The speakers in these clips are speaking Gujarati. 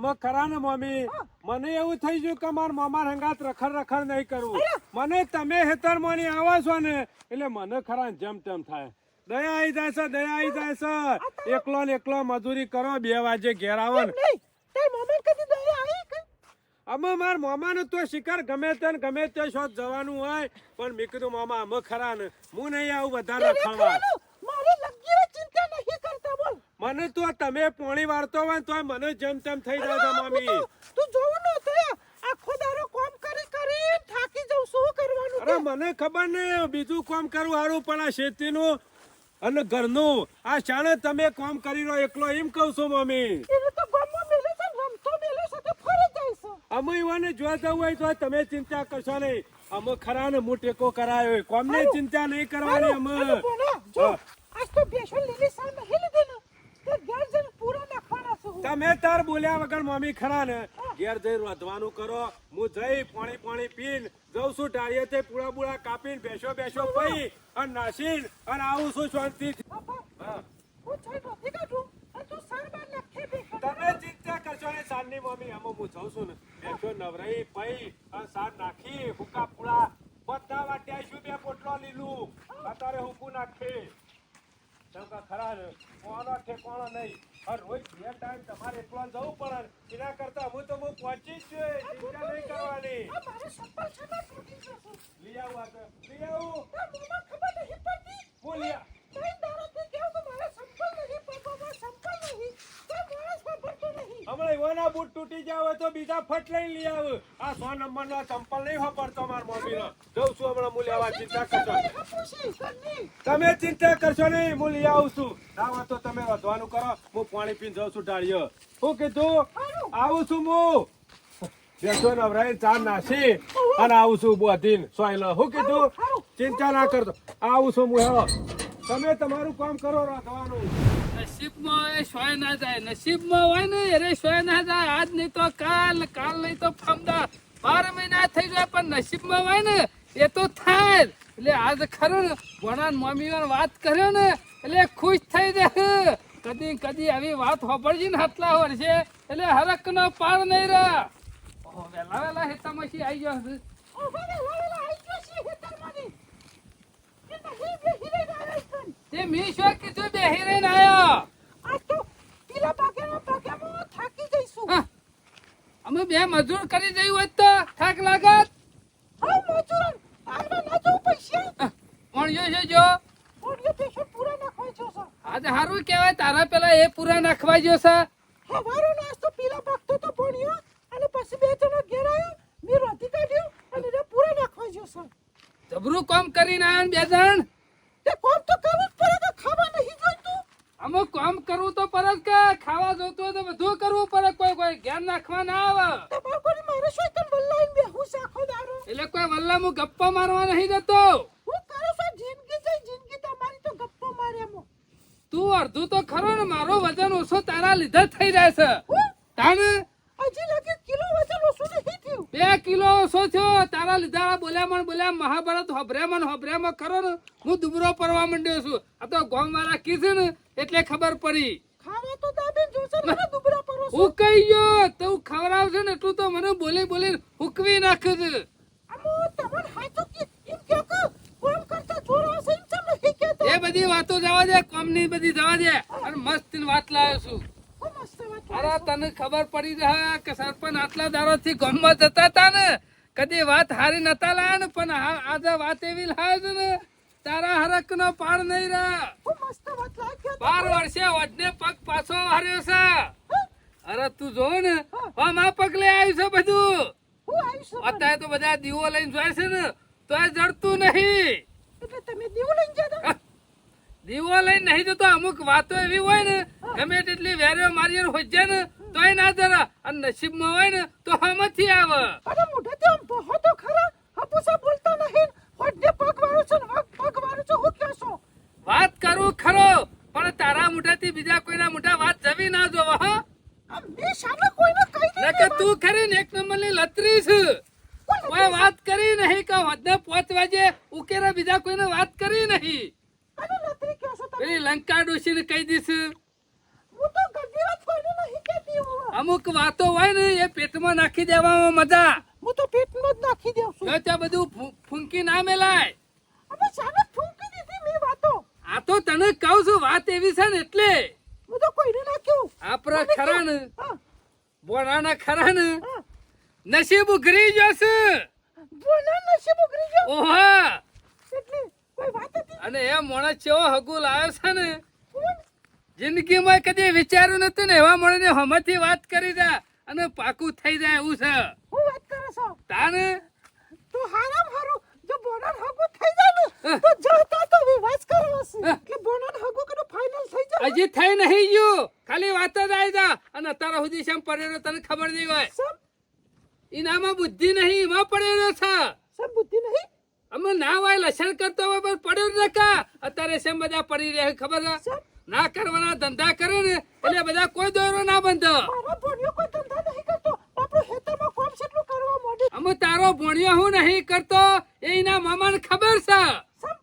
અમે ખરા ને મમ્મી મને એવું થઈ ગયું કે મારા મામા હંગાત રખડ નહીં કરવું મને તમે હેતરમાંની આવો છો ને એટલે મને ખરા જેમ તેમ થાય દયા આવી જાય છે એકલો ને એકલો મજૂરી કરો 2 વાગે ઘેર આવો ને અમે માર મામાને તો શિકાર ગમે તે શોધ જવાનું હોય પણ મેં કીધું મામા અમે ખરા ને હું નહીં આવું વધારે રખડવા મને તો તમે પોણી વાળતો હોય તો મને જેમ તેમ થઈ જાય છે મમ્મી તું જોવું ન તો આખો દારો કામ કરી થાકી જાઉં શું કરવાનું અરે મને ખબર નહીં બીજું કામ કરવું હારું પણ આ ખેતીનું અને ઘરનું આ શાણે તમે કામ કરી રહ્યો એકલો એમ કહું છું મમ્મી એને તો ગામમાં મેલે છે રમતો મેલે છે તો ફરી જાય છે અમે ઈવાને જોવા જવું હોય તો તમે ચિંતા કરશો નહીં અમે ખરા ને હું ટેકો કરાયો કોમને ચિંતા નહીં કરવાની અમે આજ તો બેસો લીલી સા નહીં લીધી ને તે ઘેર જઈને પૂરા નાખવાના છે તમે તાર બોલ્યા વગર મમ્મી ખરા ને ઘેર જઈ રોધવાનું કરો હું જઈ પાણી પીન જઉં છું ડાળીએ તે પૂળા કાપીને બેસો પઈ અને નાસીન અને આવું છું શાંતિ હું છોઈ નથી કાઢું અને તું સાર બાર નાખી દે તમે ચિંતા કરશો ને સાંજની મમ્મી અમે હું જઉં છું ને બેસો નવરાઈ પઈ અને સાર નાખી હુકા પૂળા બધા વાટ્યા શું 2 પોટલો લીલું અત્યારે હુકું નાખી ખરા ને કોનો ઠેકાણો નહીં અને રોજ 2 ટાઈમ તમારે એકલો જવું પડે એના કરતા હું પહોંચી જ છું ચિંતા નહીં કરવાની મારે સંપલ છે ને તૂટી જશે લઈ આવું મને ખબર નહીં પડતી હું લઈ કઈ દાડાથી કેવું કે મારે સંપલ નહીં પડતો સંપલ નહીં તો માણસ વાપરતો નહીં હમણાં એવાના બૂટ તૂટી ગયા હોય તો બીજા ફટ લઈને લઈ આવ આ 100 નંબરનો ચંપલ નહીં વાપરતો માર મમ્મીનો જઉં છું હમણાં હું લેવા ચિંતા કરશો તમે ચિંતા કરશો નહીં હું લઈ આવું છું ના તો તમે વધવાનું કરો હું પાણી પીને જાઉં છું ડાળીઓ શું કીધું આવું છું હું બેસો નવરાઈ ચા નાસી અને આવું છું બોધીન સોયલો શું કીધું ચિંતા ના કરતો આવું છું હું હેવો તમે તમારું કામ કરો રાખવાનું નસીબમાં એ સોય ના જાય નસીબમાં હોય ને અરે સોય ના જાય આજ નહીં તો કાલ નહીં તો ફમદા 12 મહિના થઈ જાય પણ નસીબમાં હોય ને એ તો થાય એટલે આજ ખરું ને ભણા મમ્મી વાત કર્યો ને એટલે ખુશ થઈ જાય કદી આવી વાત હોભળજી ને આટલા વર્ષે એટલે હરક નો પાર નહીં રહે વેલા હેતામાંથી આવી ગયો છે તે મી શું કીધું બેહી રહીને આયો આ તો પીલા પાકેમાં થાકી જઈશું અમે 2 મજૂર કરી જઈ હોત તો થાક લાગત હા મજૂર આગળ ના જો પૈસા ઓણ્યો છે જો ઓણ્યો પૈસા પૂરા નાખવા જો છે આજે હારું કહેવાય તારા પેલા એ પૂરા નાખવા જો છે હવારો નાસ્તો પીલા પાકતો તો ભણ્યો અને પછી 2 જણા ઘેર આવ્યો મે રોટી કાઢ્યો અને એ પૂરા નાખવા જો છે જબરું કામ કરીને આયા 2 જણ તે કામ તો કરવું જ પડે કે ખાવા નહીં જોઈતું અમે કામ કરવું તો પરત કે ખાવા જોતું તો બધું કરવું પડે કોઈ ઘેર નાખવા ના આવે તમાર કોઈ મારે શું કન વલ્લાઈન બેહું સાખો દારો એટલે કોઈ વલ્લા હું ગપ્પા મારવા નહીં જતો હું કરો છો જિંદગી તમારી તો ગપ્પો માર્યામો તું અડધું તો ખરો ને મારો વજન ઓછો તારા લીધે થઈ જાય છે તાને હજી લગે કિલો વજન ઓછું નહીં થયું 2 કિલો ઓછો થયો તારા લીધા બોલ્યા મહાભારત હોભરેમાં ખરો ને હું દુબરો પડવા માંડ્યો છું આ તો ગામ વાળા કીધું ને એટલે ખબર પડી ખાવા તો દાબેન જોશે ને દુબરા પરો હું કહી ગયો તું ખવડાવશે ને એટલું તો મને બોલી હુકવી નાખે છે અમો તમને હાચો કે એમ કે કોમ કરતા જોરા છે એમ ચમ નહીં કેતો એ બધી વાતો જવા દે કોમની બધી જવા દે અને મસ્ત વાત લાવ્યો છું અરે તને ખબર પડી જાય કે સરપંચ આટલા દારોથી ગામમાં જતા હતા ને કદી વાત હારી નતા લાયા ને પણ આજે વાત એવી લાવે છે ને તારા હરક નો પાર નહીં રહ્યા 12 વર્ષે વડને પગ પાછો હાર્યો છે અરે તું જો ને આ પગલે આવ્યું છે બધું અત્યારે તો બધા દીવો લઈને જોય છે ને તો જડતું નહીં એટલે તમે દીવો લઈને જતા દીવો લઈને નહીં જતો અમુક વાતો એવી હોય ને ગમે તેટલી વેર્યો મારી હોય જાય ને તોય ના જરા અને નસીબમાં હોય ને તો હમથી આવે અરે મોઢેથી આમ બહુ તો ખરા હપુસા બોલતા નહીં વડને પગ વાળો છે ને પગ વાળો છે હું કહો છો વાત કરું ખરો પણ તારા મોઢાથી બીજા કોઈના મોઢા વાત જવી ના જોવા હા મે શાને કોઈને કહી દે કે તું ખરી ને 1 નંબરની લતરી છે કોઈ વાત કરી નહીં કે વડને 5 વાગે ઉકેરા બીજા કોઈને વાત કરી નહીં અને લતરી કહો છો તમે પેલી લંકા ડોશીને કહી દીધું હું તો ગધી વાત કોઈને નહીં કહેતી હું. અમુક વાતો હોય ને એ પેટમાં નાખી દેવામાં મજા. હું તો પેટમાં જ નાખી દઉં છું. જો ત્યાં બધું ફૂંકી ના મેલાય. અમે સાને ફૂંકી દીધી મેં વાતો. આ તો તને કહું છું વાત એવી છે ને એટલે હું તો કોઈને નાખ્યું. આપણા ખરા ને હા, બોરાના ખરા ને હા. નસીબ ઉઘરી જશે. બોના નસીબ ઉઘરી ગયો. ઓહા એટલે કોઈ વાત હતી? અને એ માણસ કેવો હગુ લાવ્યો છે ને કોણ? જિંદગીમાં કદી વિચાર્યું નતું ને એવા માણસને હમથી વાત કરી દે અને પાકું થઈ જાય એવું છે. હું વાત કરો છો? તાને તો હારામ હારું જો બોનાન હગુ થઈ જાય ને હા. તો જતા તો વિવાસ કરવો છે. હા. એટલે બોનાન હગુ કનો ફાઇનલ થઈ જાય. હજી થઈ નહીં ગયું. ખાલી વાત જ આવી જા અને અત્યાર સુધી શેમ પડેલો તને ખબર નહીં હોય. સમ એનામાં બુદ્ધિ નહીં એમાં પડેલો છે. સમ બુદ્ધિ નહીં. અમે ના હોય લસણ કરતો હોય પણ પડ્યો જ નકા. અત્યારે શેમ બધા પડી રહે ખબર છે? સમ ના કરવાના ધંધા કરે ને એટલે બધા કોઈ દોરો ના બંધ. મારો બોનિયો કોઈ ધંધા નહીં કરતો. આપણો હેતરમાં કોમ કેટલું કરવા માંડે. અમે તારો ભણ્યો હું નહીં કરતો એ એના મામાને ખબર છે. સમ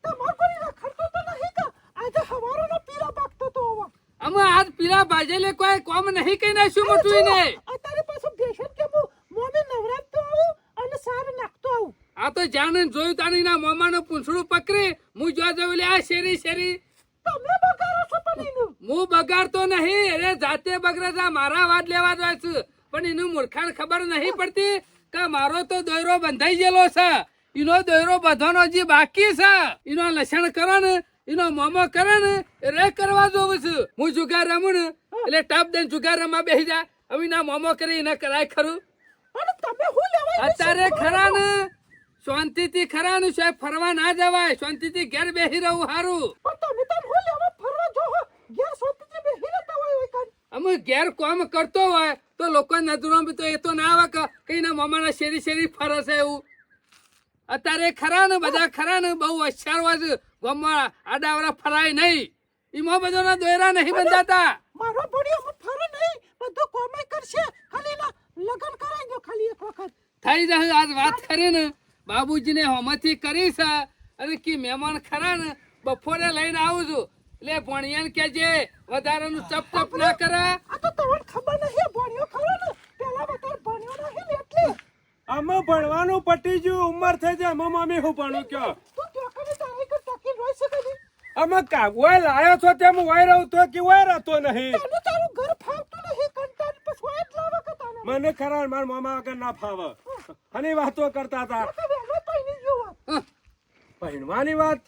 તમાર કોઈ રખડતો તો નહીં કા. આજે હવારોનો પીરા પાકતો તો હવે. અમે આજ પીલા ભાજેલે કોઈ કોમ નહીં કઈ નાખ્યું મોટું એને. અત્યારે પાછું ભેષણ કે હું મોને નવરાતો આવું અને સાર નાખતો આવું. આ તો જાણે જોયું તાની ના મામાનું પૂંછડું પકડી હું જો જોયું લે આ શેરી શેરી. તમે બગાડો છો પણ એનું. હું બગાડતો નહીં અરે જાતે બગડે છે મારા વાત લેવા જાય છે પણ એનું મૂર્ખાણ ખબર નહીં પડતી કે મારો તો દોયરો બંધાઈ ગયેલો છે. એનો દોયરો બાંધવાનો હજી બાકી છે. એનો લસણ કરો ને એનો મોમો કરે ને રે કરવા જોવું છું. હું જુગાર રમું ને એટલે ટપ દઈને જુગાર રમવા બેસી જાય. હવે ના મોમો કરી એને કરાય ખરું. અને તમે હું લેવાય અત્યારે ખરા ને શાંતિથી ખરા ને સાહેબ ફરવા ના જવાય. શાંતિથી ઘેર બેસી રહું હારું. પણ તમે તો હું લેવા ફરવા જો હો. ઘેર સોતીથી બેહી રહેતા હોય કાન. અમે ઘેર કામ કરતો હોય તો લોકો નજરો તો એ તો ના આવે કે કઈ ના મામાના શેરી શેરી ફરે છે એવું. અત્યારે ખરા ને બધા ખરા ને બહુ હોશિયાર હોય છે. ગામમાં આડાવડા ફરાય નહીં. એમાં બધાના દોયરા નહીં બંધાતા. મારો બોનિયો હું ફરે નહીં. બધું કોમે કરશે. ખાલી ના લગન કરાઈ દો ખાલી એક વખત. થઈ જશે આજ વાત કરી ને બાબુજીને હોમથી કરી છે અને કે મહેમાન ખરા ને બપોરે લઈને આવું છું એટલે ભણિયાને કહેજે વધારાનું ચપ ચપ ના કરે. આ તો તમને ખબર નહીં બોનિયો ખરો ને. પેલા બતાર બોનિયો નહીં ને એટલે. અમે ભણવાનું પટી ગયું ઉંમર થઈ જાય અમે મમ્મી હું ભણું કયો. તું ચોકને તારી કર ટકી રોઈ શકે નહીં. અમે કાગવાય લાયો છો તેમ વાય રહું તો કે વાય રહેતો નહીં. તને તારું ઘર ફાવતું નહીં. કંટાળ પછી વાય જ લાવે કે તને. મને ખરા મારા મામા વગર ના ફાવે અને વાતો કરતા હતા. કે વેલો પૈણી ગયો વાત. હં. પહેણવાની વાત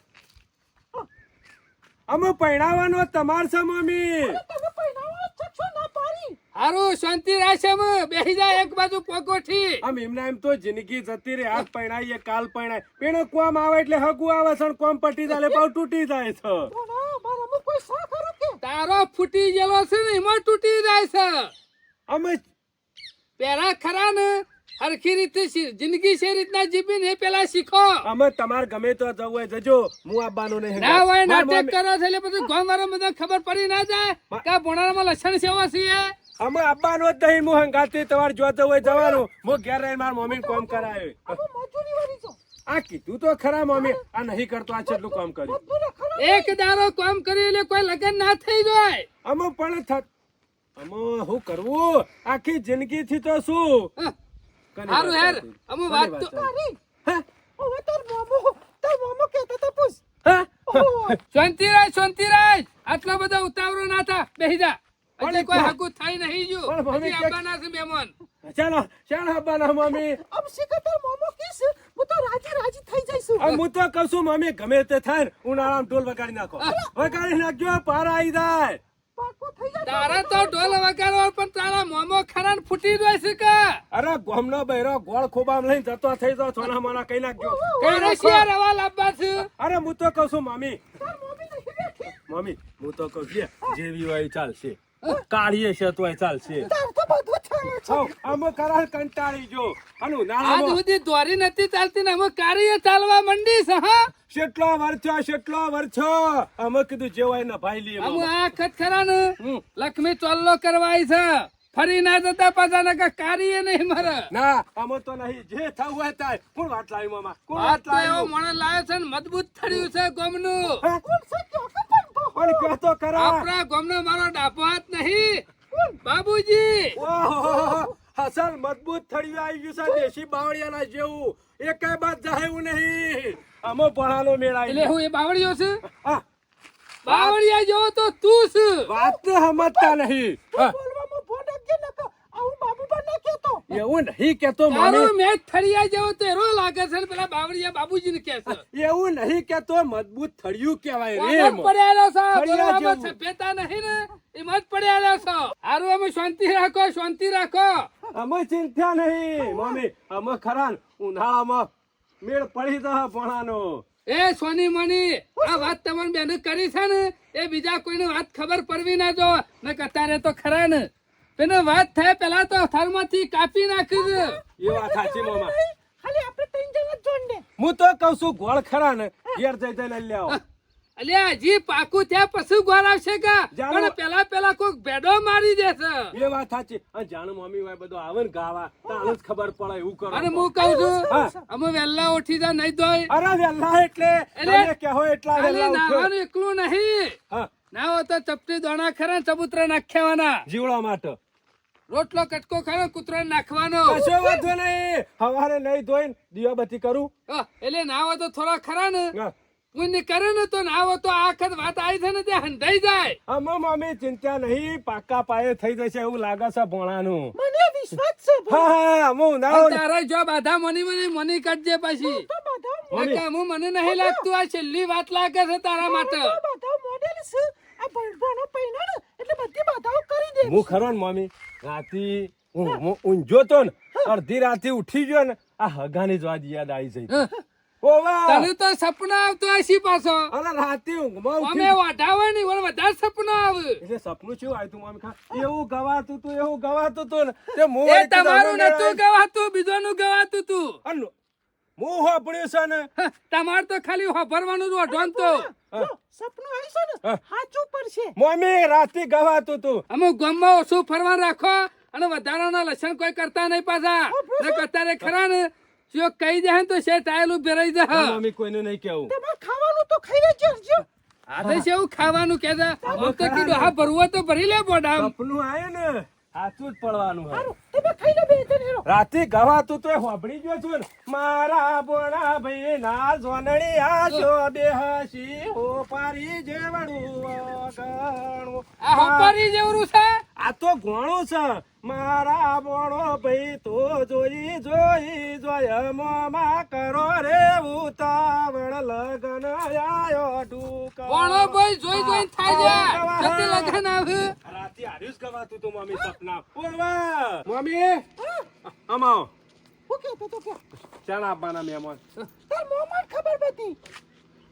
અમે પહેણાવાનો તમાર છે મમ્મી. તમે પૈણાવા ચક્ષો ના પાડી. હારું શાંતિ રાખશે અમે બેસી જાય એક બાજુ પોકોઠી. આમ એમના એમ તો જિંદગી જતી રે. આજ પહેણાઈએ કાલ પહેણાય પેણો કોમ આવે એટલે હગું આવે છે ને કોમ પટી જાય એટલે પાછું તૂટી જાય છે. બોના મારામાં કોઈ શા ખરું કે. તારો ફૂટી ગયેલો છે ને એમાં તૂટી જાય છે. અમે પેલા ખરા ને હરખી રીતે જિંદગી છે રીતના જીવીને એ પેલા શીખો. અમે તમારે ગમે તો જવું હોય જજો. હું આવવાનું નહીં. ના હોય માર નાટક મમ્મી- કરો છો એટલે પછી ગામ વાળા બધા ખબર પડી ના જાય કે આ ભોણામાં લક્ષણ સેવા છે. અમે આવવાનું જ નહીં. હું હંગાતી તમારે જો જવું હોય જવાનું. હું ઘેર રહીને મારા મમ્મીને કોમ કરાયો. અમે મજૂરી વાળી છો. આ કીધું તો ખરા મમ્મી આ નહીં કરતો આ છેલ્લું કામ કર્યું. બધું રખડો. એક દારો કામ કરી એટલે કોઈ લગન ના થઈ જાય. અમે પણ અમે શું કરવું આખી જિંદગી થી તો શું હં. કની હારું વાત હેર ચાલતી? અમે કની વાત વાત તો ચાલતી? તારી. હે? હવે તાર મામો કહેતા તા પૂછ. હે? ઓહો. શાંતિ રાજ આટલા બધા ઉતાવળો ના થા બેસી જા. હજી પણ કોઈ પણ- હકુ થઈ નહીં જો પણ મમ્મી હજી કે- આવવાના છે મહેમાન. ચાલો ચાલો આવવાના મમ્મી. આમ શીખે તાર મામો કીસ. હું તો રાજી થઈ જઈશું. આ હું તો કહું છું મમ્મી ગમે તે થાય ને ઉનાળામાં ઢોલ વગાડી નાખો. વગાડી નાખજો પાર આવી જાય. પાકો થઈ જાય. તારા તો ઢોલ વગાડવા પણ તારા મોમો ખરા ને ફૂટી જાય છે કે અરે ગોમનો બૈરો ગોળ ખોબામ લઈને જતો થઈ જાવ સોના મોના કઈ નાખજો. કઈ કઈ નાખો. રશિયા રવા લાવવા છે. અરે હું તો કહું છું મમ્મી તાર મમ્મી નહીં બેઠી. મમ્મી હું તો કહું છું જેવી હોય એ ચાલશે. કાઢીએ છે તોય ચાલશે. તાર તો બધું ચાલે છે. હઉ, અમે કરાર કંટાળી જો અને આજ ઉનાળામાં સુધી દોરી નથી ચાલતી ને અમે કાર્ય ચાલવા મંડી છે. હા કેટલો વર્ષો અમે કીધું જે હોય ને ભાઈ લઈએ અમે મામા. આ ખત ખરા ને હમ. લક્ષ્મી ચોલ્લો કરવા આવી છે. ફરી ના જતા પાછા ને કાર્ય નહીં મારે. ના અમે તો નહીં જે થવું હોય થાય. કોણ વાત લાવી મામા કોણ વાત વાત તો એવો લાવી મને લાવ્યો છે ને મજબૂત થયું છે ગોમનું. હે? કોણ છે કે પણ તો. પણ કહો તો ખરા. આપણા ગોમનો મારો ડાપો હાથ નહીં. કોણ? બાબુજી ઓહો, અસલ મજબૂત થળિયું આવી ગયું છે દેશી બાવળિયાના જેવું. એકેય બાદ જાય એવું નહીં. આમો પણાનો મેળ આવી એટલે ગયો. હું એ બાવળિયો છે હા, બાવળિયા જેવો તો તું છે. વાત તો સમજતા નહીં. હા, બોલવામાં ભોંડ જ નકો આવું બાબુબા ના કહેતો એવું નહીં કેતો તારો મામી. મેચ થળિયા જેવો તો એરો લાગે છે ને પેલા બાવળિયા બાબુજી ને કે છે એવું નહીં કેતો મજબૂત થળિયું કહેવાય રે મત પડેલો છો થળિયા બોલવામાં જેવું. સભ્યતા નહીં ને એ મત પડેલો છો હારું અમે શાંતિ રાખો શાંતિ રાખો અમે ચિંતા નહીં મમ્મી. અમે ખરા ને ઉનાળામાં મેળ પડી જશે ભણાનો. એ સોની મની આ વાત તમારી બેન કરી છે ને એ બીજા કોઈને વાત ખબર પડવી ના જો ને કતારે તો ખરા ને પેલો વાત થાય પેલા તો થરમાંથી કાપી નાખી દે એ વાત સાચી મામા. ખાલી આપણે ત્રણ જણા જ જોઈને હું તો કઉ છું ગોળ ખરા ને ઘેર જઈ જઈને લઈ આવો. અલ્યા હજી પાકું ત્યાં પછી ગોળ આવશે કા જાણો. પણ પેલા કોક ભેડો મારી દેશે એ વાત સાચી. અને જાણે મમ્મી હોય બધું આવે ને ગાવા તાણે જ ખબર પડે એવું કરો. અને હું કઉ છું હા. અમે વહેલા ઉઠી જા નહીં ધોઈ અરે વેલા એટલે એટલે તમે કહો એટલા ખાલી વેલા ઉઠો. નાવાનું એકલું નહીં હા, નાવો તો ચપટી દોણા ખરા ને ચબૂતરા નાખ્યાવાના જીવડા માટે રોટલો કટકો ખરો કૂતરો નાખવાનો કશો વાંધો નહીં. હવારે નહીં ધોઈને દીવાબત્તી કરું. એટલે નાવો તો થોડા ખરા ને હા. પુણ્ય કરે ને તો નાવો તો આ વખત વાત આવી છે ને ત્યાં હંધાઈ જાય અમે મમ્મી ચિંતા નહીં. પાકા પાયે થઈ જશે એવું લાગે છે ભણાનું. મને વિશ્વાસ છે હા હા અમે ઉનાળો અને તારા જો બાધા મની કાઢજે પછી તો બધા મમ્મી. નકા હું મને નહીં લાગતું આ છેલ્લી વાત લાગે છે તારા માટે બધા મોડેલ છે આ ભણવાનો પૈણો ને એટલે બધી બાધાઓ કરી દે હું ખરો ને મમ્મી રાતી હું ઊંઝો તો ને અડધી રાતે ઉઠી ગયો ને આ હગાની જ વાત યાદ આવી જઈ. હં. ઓવા તને તો સપના આવતો હશે પાછો અરે રાતે ઊંઘમાં અમે ઉઠી વાઢાવે નહીં વળી વધારે સપના આવે એટલે સપનું શું આવ્યું તું મમ્મી ખા એવું ગવાતું તું ને તે મોં એ વળી કીધું તમારું અમે નતું ગવાતું બીજોનું ગવાતું તું અન્નો, હું હોપડ્યું છે ને હં, તમારે તો ખાલી હોભરવાનું જ વઢવાનું તો જો, સપનું આવી છે ને હા. સાચું પડશે મમ્મી રાતે ગવાતું તું. અમુક ગામમાં ઓછું ફરવા રાખો અને વધારાના લક્ષણ કોઈ કરતા નહીં પાછા ને કતારે ખરા ને જો કહી દે ને તો છે ટાયલું ભેરાઈ ના, જાય મમ્મી કોઈનું નહીં કેવું. તમારે ખાવાનું તો ખાઈ લેજો આ તો છે એવું ખાવાનું કે છે હું તો કીધું હા ભરવો તો ભરી લે બોડામ સપનું આવ્યું ને સાચું જ પડવાનું હોય. સારું તમે ખાઈ લો બે જણ હેરો રાતે ગવાતું તો એ હોભળી ગયો છું ને. મારા બોણા ભાઈ ના જોનડી આશો બેહસી હો પારી જેવડું ગણું. આ હોપારી જેવરું છે આ તો ઘણું છે. મારા બોણો ભાઈ તો જોઈ મોમાં કરો રે ઉતાવળ લગન આયો ટૂંકા. કોણો ભાઈ જોઈ થાય છે જતી લગન આવે રાતે હાર્યું જ ગવાતું તું મમ્મી સપના. ઓવા મમ્મી અમાવ હું કહેતો તો કે ચાલ આપવાના મહેમાન. તાર મોમાં ખબર બધી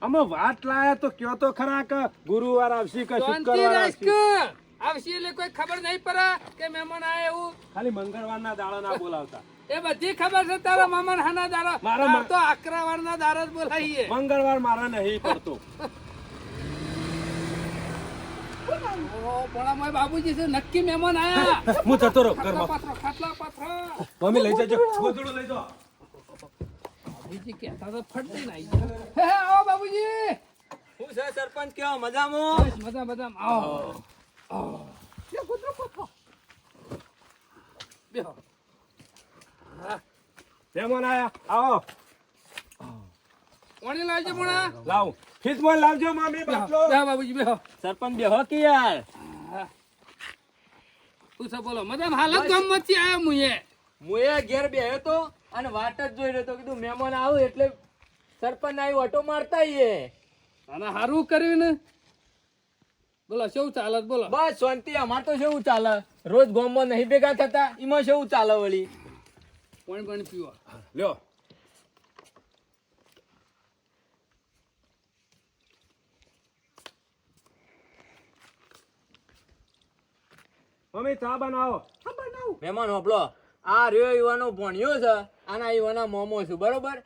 અમે વાત લાયા તો કયો તો ખરા કે ગુરુવાર આવશે કે શાંતિ શુક્રવાર રાખ આવશે. આવશે એટલે કોઈ ખબર નહીં પડે કે મહેમાન આયા એવું ખાલી મંગળવારના દાડા ના બોલાવતા. એ બધી ખબર છે તારા મામા હાના દારો મારા તાર તો આકરાવારના દારો જ બોલાઈએ મંગળવાર મારા નહીં પડતો. ઓ ભોળામાય બાબુજી છે નક્કી મહેમાન આયા હું જતો રહું ખાટલા ઘરમાં. પાથરો ખાટલા પાથરો મમ્મી લઈ જજો ગોદડું લઈ જાઓ. બાબુજી કહેતા તો ફટતી નહીં હે આવો બાબુજી હું છે સરપંચ કેવો મજામાં? બસ મજા આવો લે ગુદરો પથો બેહો મહેમાન આયા આવો કોણી લાવજો મોણા લાવ ફીસમાં લાવજો મમ્મી બાટલો. બેહો બાબુજી બેહો સરપંચ બેહો કે યાર. તું શું બોલો મજામાં હાલત ગામમાંથી આયા મુએ હું એ ઘેર બેહ્યો તો અને વાટ જ જોઈ રહ્યો તો કીધું મહેમાન આવું એટલે સરપંચ આવ્યું ઓટો મારતા આઈએ. અને હારું કર્યું ને બોલો શું ચાલત બોલો બસ શાંતિ. અમાર તો શું ચાલે રોજ ગામમાં નહીં ભેગા થતા એમાં શું ચાલે વળી. પાણી પીવો લ્યો મમ્મી ચા બનાવો. હા બનાવું મહેમાન હોપલો આ રહ્યો યુવાનો ભણ્યો છે આના યુવાના મોમો છું બરોબર.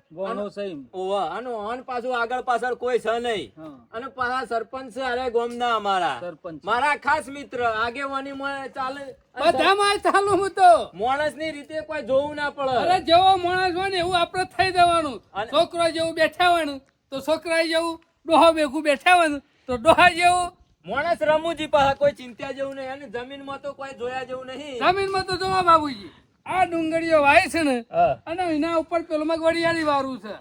ઓવા આનો અન પાછું આગળ પાછળ કોઈ છે નહીં અને પાછા સરપંચ છે અરે ગામના અમારા મારા ખાસ મિત્ર આગેવાની માં ચાલે બધામાં ચાલુ હું તો માણસ ની રીતે કોઈ જોવું ના પડે. અરે જેવો માણસ હોય ને એવું આપણે થઈ જવાનું અને- છોકરો જેવું બેઠા હોય ને તો છોકરા જેવું ડોહા ભેગું બેઠા હોય ને તો ડોહા જેવું માણસ રમૂજી પાહા કોઈ ચિંતા જેવું નહીં અને જમીનમાં તો કોઈ જોયા જેવું નહીં. જમીનમાં તો જોવા બાબુજી આ ડુંગળીઓ વાય છે ને હા. અને એના ઉપર પેલું વડિયાળી વાળું છે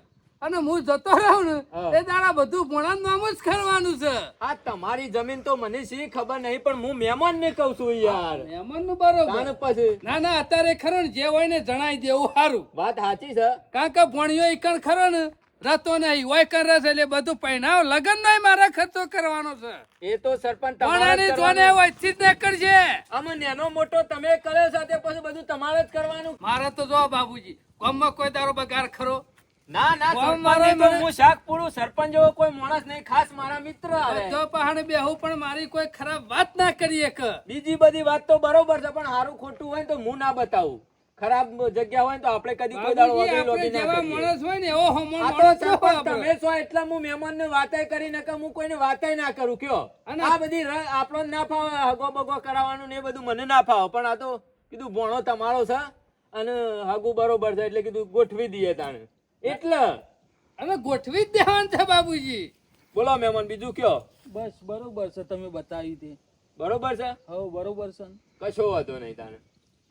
અને હું જતો રહ્યો ને એ દાડા બધું ભોણા નામ જ કરવાનું છે. આ તમારી જમીન તો મને શી ખબર નહીં પણ હું મહેમાન ને કઉ છું યાર. મહેમાન નું બરોબર. તાણ પછી ના ના અત્યારે ખરો ને જે હોય ને જણાઈ દેવું સારું. વાત સાચી છે. કારણ કે ભણ્યો ઈકણ ખરો ને રતો નહીં હોય કર રસ એટલે બધું પહેણાવ લગન નહીં મારા ખર્ચો કરવાનો છે. એ તો સરપંચ ભણાની જોને વચ્ચે જ ન કરજે. આમાં નાનો મોટો તમે કર્યો છે તે પછી બધું તમારે જ કરવાનું. મારે તો જો બાબુજી ગામમાં કોઈ દારો બગાર ખરો ના ના કોમ સરપંચ મારે તો મને- હું શાક પૂરું સરપંચ જેવો કોઈ માણસ નહીં ખાસ મારા મિત્ર આવે. તો પહાડ બેહું પણ મારી કોઈ ખરાબ વાત ના કરીએ કે બીજી બધી વાત તો બરોબર છે પણ સારું ખોટું હોય તો હું ના બતાવું. ખરાબ જગ્યા હોય તો આપણે કદી કોઈ દાડો બાબુજી, વગડી લોબી આપણે ના જેવા કરીએ. માણસ હોય ને એવો હમણાં આ તો માણસ જો સરપંચ આપણે. તમે છો એટલે હું મહેમાનને વાતાય કરી નકર હું કોઈને વાતાય ના કરું કયો. અને- આ બધી આપણો ના ફાવે હગો બગો કરાવવાનું ને એ બધું મને ના ફાવે પણ આ તો કીધું ભણો તમારો છે અને હગું બરોબર છે એટલે કીધું ગોઠવી દઈએ તાણે એટલે હવે ગોઠવી જ દેવાનું છે બાબુજી. બોલો મહેમાન બીજું કયો. બસ બરોબર છે તમે બતાવી તે બરોબર છે હવે બરોબર છે ને? કશો વાંધો નહીં તાણે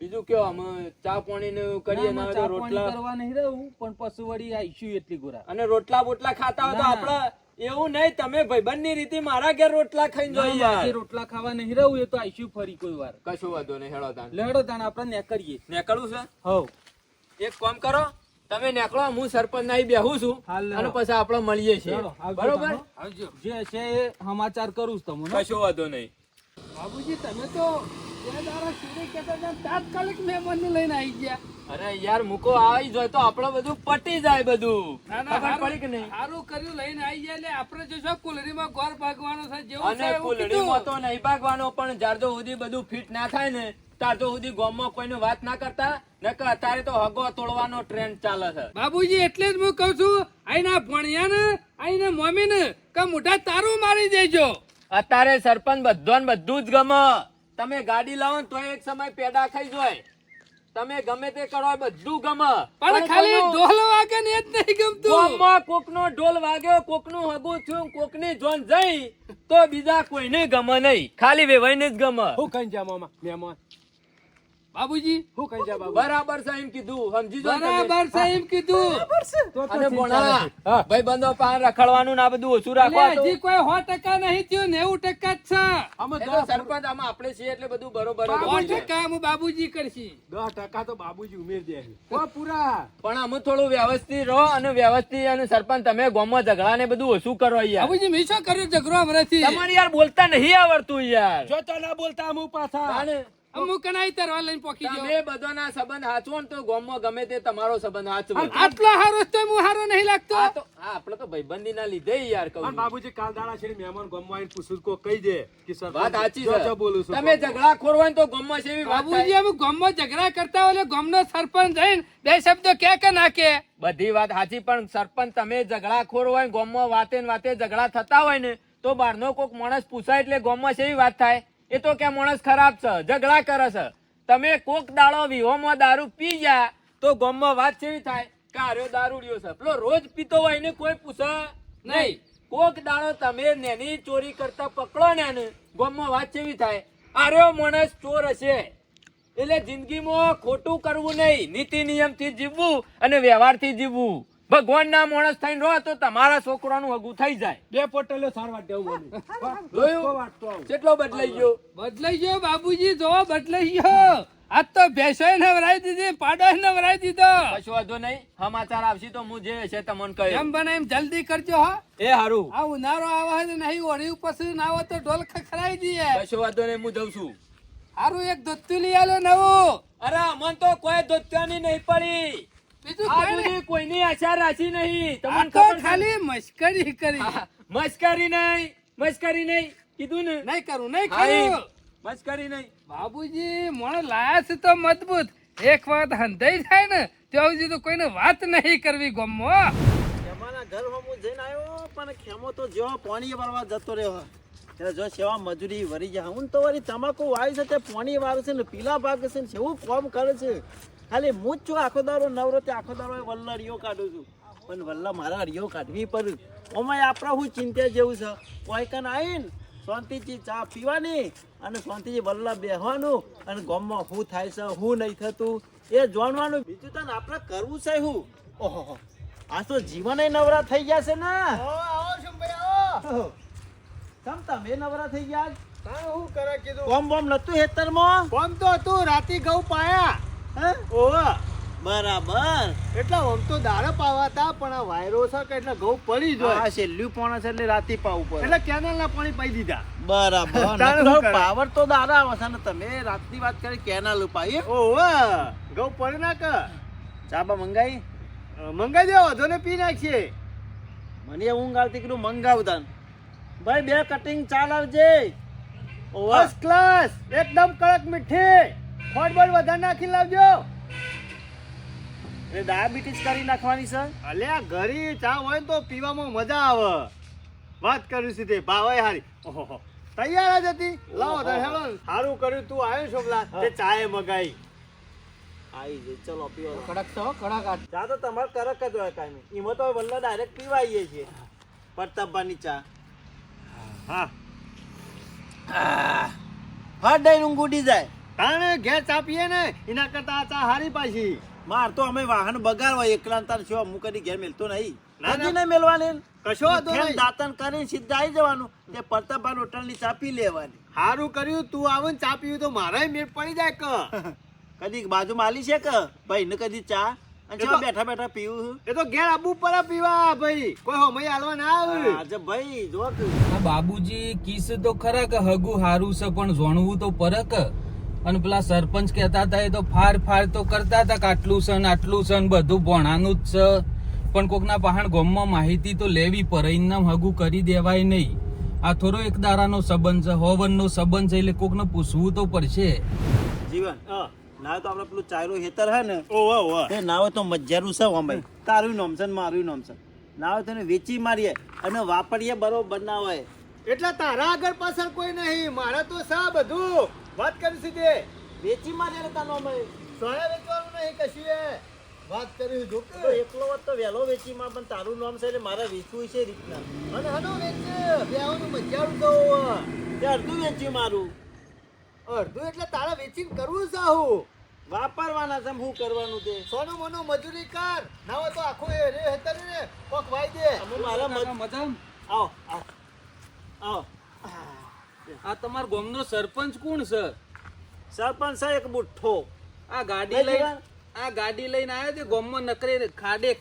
બીજું કયો અમે ચા પાણી ને કરીએ ના, ના ના, તો ચા પાણી રોટલા કરવા નહીં રહું પણ પછી વળી આવીશું એટલી ગોરા અને રોટલા બોટલા ખાતા હોય તો ના. આપડે એવું નહીં તમે ભાઈબંધ ની રીતે મારા ઘેર રોટલા ખાઈને ના, જોઈએ મારે યાર. રોટલા ખાવા નહીં રહું એ તો આવીશું ફરી કોઈ વાર કશો વાંધો નહીં હેડો તાણ લેડો તાણ આપણે ને કરીએ નીકળવું છે હવ એક કામ કરો તમે નીકળો હું સરપંચ ના બેહું છું હાલ લેવો. અને પછી આપણે મળીએ છીએ ચાલો, આવજો બરોબર તમે. આવજો જે છે એ સમાચાર કરું છું તમને કશો વાંધો નહીં. બાબુજી તમે તો બે દાડા સુધી કહેતા હતા ને તાત્કાલિક મહેમાનને લઈને આવી ગયા. અરે યાર મૂકો આવી જાય તો આપણે બધું પટી જાય બધું ના, ના, ખબર પડી કે નહીં સારું કર્યું લઈને આવી ગયા એટલે આપણે જોશો કુલરીમાં ગોર ભાગવાનો છે જેવું છે અને એવું કુલડીમાં તો કીધું. નહીં ભાગવાનો પણ જ્યાર તો સુધી બધું ફિટ ના થાય ને ત્યાર તો સુધી ગામમાં કોઈને વાત ના કરતા નકર અત્યારે તો હગો તોડવાનો ટ્રેન્ડ ચાલે છે. બાબુજી એટલે જ હું કઉ છું આઈના ભણિયાને આઈને મમ્મીને કે મોઢા તારું મારી દેજો. અત્યારે સરપંચ બધું જ ગમે. તમે ગાડી લાવો ને તો એક સમય પેડા ખાઈ જાય. તમે ગમે તે કરો બધું ગમે પણ ખાલી ઢોલ વાગે ને એ જ નહીં ગમતું. ગામમાં કોકનો ઢોલ વાગ્યો કોકનું હગું થયું કોકની જોન જઈ તો બીજા કોઈને ગમે નહીં ખાલી વેવાઈને જ ગમે. હું કઈ જા મામા મહેમાન બાબુજી હું કઈ જા બાબુ બરાબર છે એમ કીધું સમજી જો તમે. બરાબર છે એમ કીધું. તો અને ભણા હા. ભાઈ બંધો પાન રખડવાનું ના બધું ઓછું રાખો એટલે તો. હજી કોઈ 100% નહીં થયું 90% જ છે. અમે એ તો સરપંચ આમાં આપણે છીએ એટલે બધું બરોબર જ હોય છે. 100% હું બાબુજી કરશી. 10% તો બાબુજી ઉમેર દે ઓ પૂરા પણ અમે થોડું વ્યવસ્થિત રહો અને વ્યવસ્થિત અને સરપંચ તમે ગામમાં ઝઘડા ને બધું ઓછું કરો યાર. બાબુજી મેં શું કર્યું ઝઘડો હમણાંથી? તમારે યાર બોલતા નહીં આવડતું યાર. જો તો ના બોલતા અમુ પાછા તાણે અમુક કણાઈ તરવા લઈને પોકી ગયો. તમે બધાના સંબંધ હાચવો ને તો ગામમાં ગમે તે તમારો સંબંધ હાચવો. આટલો હારો તો હું હારો નહીં લાગતો. આ તો આ આપણે તો ભાઈબંધી ના લીધે ય યાર કહું અને છું. બાબુજી કાલ દાડા છે મહેમાન ગામમાં આવીને પૂછું કો કહી દે કે સર વાત સાચી જો છે. જો બોલું છું તમે ઝઘડા ખોર હોય ને તો ગામમાં છે એવી વાત બાબુજી થાય. અમે ગામમાં ઝઘડા કરતા હોય એટલે ગામનો સરપંચ જઈને બે શબ્દો કે ના કે. બધી વાત સાચી પણ સરપંચ તમે ઝઘડા ખોર હોય ને ગામમાં વાતે ને વાતે ઝઘડા થતા હોય ને તો બહારનો કોક માણસ પૂછાય એટલે ગામમાં છે એવી વાત થાય એ તો કે માણસ ખરાબ છે ઝઘડા કરે છે. તમે કોક દાડો વિહોમાં દારૂ પી ગયા તો ગામમાં વાત કેવી થાય કે આર્યો દારૂડિયો છે. પેલો રોજ પીતો હોય એને કોઈ પૂછે નહીં. કોક દાડો તમે નેની ચોરી કરતા પકડો ને ગામમાં વાત કેવી થાય આર્યો માણસ ચોર હશે. એટલે જિંદગીમાં ખોટું કરવું નહીં નીતિ નિયમ થી જીવવું અને વ્યવહાર થી જીવવું. ભગવાન ના માણસ થઈને રહો તો તમારા છોકરાનું હગું થઈ જાય. બે પોટલે સારવાર દેવું મને જોયું? વાટતો આવું કેટલો બદલાઈ ગયો. બદલાઈ ગયો બાબુજી જો બદલાઈ ગયો. આજ તો ભેંસોય નવરાઈ દીધી પાડોય નવરાઈ દીધો. કશો વાંધો નહીં સમાચાર આવશે તો હું જે છે તમને કહ્યું. એમ બને એમ જલ્દી કરજો હો. એ હારું આ ઉનાળો આવે છે નહીં ઓળી પછી ના આવે તો ઢોલ ખખડાઈ દઈએ. કશો વાંધો નહીં હું જઉં છું. હારું એક ધોતું લઈ આલો નવું. અરે અમન તો કોઈ દોત્યાની નહીં પડી. બીજું આ કોઈ નહીં. બધી કોઈની આશા રાખી નહીં. આ તમને તો ખબર છે? ખાલી મસ્કરી કરી. હા, મસ્કરી નહીં કીધું ને. નહીં કરું નહીં હા, એ કરું. મસ્કરી નહીં. બાબુજી મને લાયા છે તો મજબૂત. એક વાત હંધાઈ થાય ને ત્યાં સુધી તો કોઈને વાત નહીં કરવી ગામમાં. ખેમાના ઘર હું જઈને આવ્યો પણ ખેમો તો જેવો પાણી વાળવા જતો રહ્યો ત્યારે જો સેવા મજૂરી વરી જાય હું તો વળી તમાકુ વાવી છે તે પાણી વાળે છે ને પીલા ભાગ છે ને જેવું કામ કરે છે ખાલી હું જ છું આખો દારો નવરો તે આખો દારો વલ્લા રીયો કાઢું છું પણ વલ્લા મારા રીયો કાઢવી પડે ઓમાં આપણા હું ચિંતા જેવું છે કોઈ કન આવીને શાંતિથી ચા પીવાની અને શાંતિથી વલ્લા બેહવાનું અને ગામમાં શું થાય છે શું નહીં થતું એ જાણવાનું. બીજું તને આપણે કરવું છે શું? ઓહો, આ તો જીવન નવરા થઈ ગયા છે ને. તમ તમે નવરા થઈ ગયા? શું કરે કીધું? કોમ બોમ નતું હેતરમાં? કોમ તો હતું, રાતી ઘઉં પાયા. હે? ઓવા બરાબર. એટલે આમ તો દાડા પાવાતા પણ આ વાયરો છે કે એટલે ઘઉં પડી જાય. આ છેલ્લું પોણા છે એટલે રાતી પાવું પડે. એટલે કેનાલ ના પાણી પાઈ દીધા. બરાબર. તારે શું કરે? પાવર તો દાડા આવે છે ને તમે રાતની વાત કરી કેનાલ ઉપાય. ઓવા ઘઉં પડે ના કે ચાબા મંગાઈ? મંગાઈ દેવો વધુ ને પી નાખીએ. મને ઊંઘ આવતી કીધું મંગાવતા. ભાઈ 2 કટિંગ ચા લાવજે. ઓવા ફર્સ્ટ ક્લાસ એકદમ કડક મીઠી. ખોટ બોટ વધારે નાખી લાવજો. એ ડાયાબિટીસ કરી નાખવાની છે. અલ્યા ઘરી ચા હોય ને તો પીવામાં મજા આવે. વાત કરી સીધે ભાવે હારી. ઓહો તૈયાર જ હતી. લાવો તાર હેલો. સારું કર્યું તું આવ્યો છોકલા તે ચાય મગાઈ. આઈ જે ચલો પીવો. કડક તો કડક આ ચા તો તમારે કડક જ હોય કાંઈ નહીં. એમાં તો વલ્લા ડાયરેક્ટ પીવાઈએ છીએ પરતાબાની ચા. હા ફાટ દઈને ઊંઘ ઉડી જાય. તાણે ઘેર ચા પીએ ને એના કરતા આ ચા હારી પાછી. માર તો અમે વાહન બગાડવા એકલા તાર છો હું કદી ઘેર મેલતો નહીં. ના, કદી નહીં મેલવાની. કશો વાંધો નહીં. દાંતન કરીને સીધા આવી જવાનું તે પરતાબાન હોટલની ચા પી લેવાની. સારું કર્યું તું આવું ને ચા પીવું તો મારે મેળ પડી જાય કે. કદી બાજુ માલી છે કે ભાઈ ને કદી ચા અને એ તો- ચા બેઠા બેઠા પીવું. એ તો ઘેર આબુ પડે પીવા ભાઈ. કોઈ હોમય હાલવા ના આવે. આજે ભાઈ જો કે આ બાબુજી કીસ તો ખરા કે હગું હારું છે પણ જોણવું તો પડે કે. અને પેલા સરપંચ કહેતા હતા એ તો ફાર તો કરતા હતા કે આટલું છે ને આટલું છે ને બધું ભણાનું જ છે. પણ કોકના પહાણ ગામમાં માહિતી તો લેવી પડે. એનું હગું કરી દેવાય નહીં. આ થોડો એક દારાનો સંબંધ છે, હોવનનો સંબંધ છે એટલે કોકને પૂછવું તો પડશે. જીવન ના તો આપણે પેલું ચાયરો હેતર હે ને ઓવા ઓવા તે નાવે તો મજારું છે ભાઈ. તારું નામ છે ને મારું નામ છે. નાવે તેને વેચી મારીએ અને વાપરીએ બરોબર ના હોય. એટલે તારા આગળ પાછળ કોઈ નહીં. મારે તો સા બધું વાત કરી સીધે. વેચી મારીએ ને તાનો અમે સોયા વેચવાનું નહીં કશું એ. વાત કરી જો તો એકલો હોત તો વહેલો વેચી માં પણ તારું નામ છે એટલે મારે વેચવું છે રીતના. અને હનો વેચ બેવાનું મજારું તો તે અડધું વેચ્યું મારું. અડધું એટલે તારા વેચીને કરવું છે હું. વાપરવાના છે શું કરવાનું તે. સોનો મનો મજૂરી કર. ના હોય તો આખું એ રે હેતર ને કોક વાઈ દે. અમે મારા કાકા મજામાં? આવો આવો આવો. આ તમારા ગામનો સરપંચ કોણ છે? સરપંચ છે એક બુઠ્ઠો. આ ગાડી લઈને આવ્યો તે ગામમાં નકરે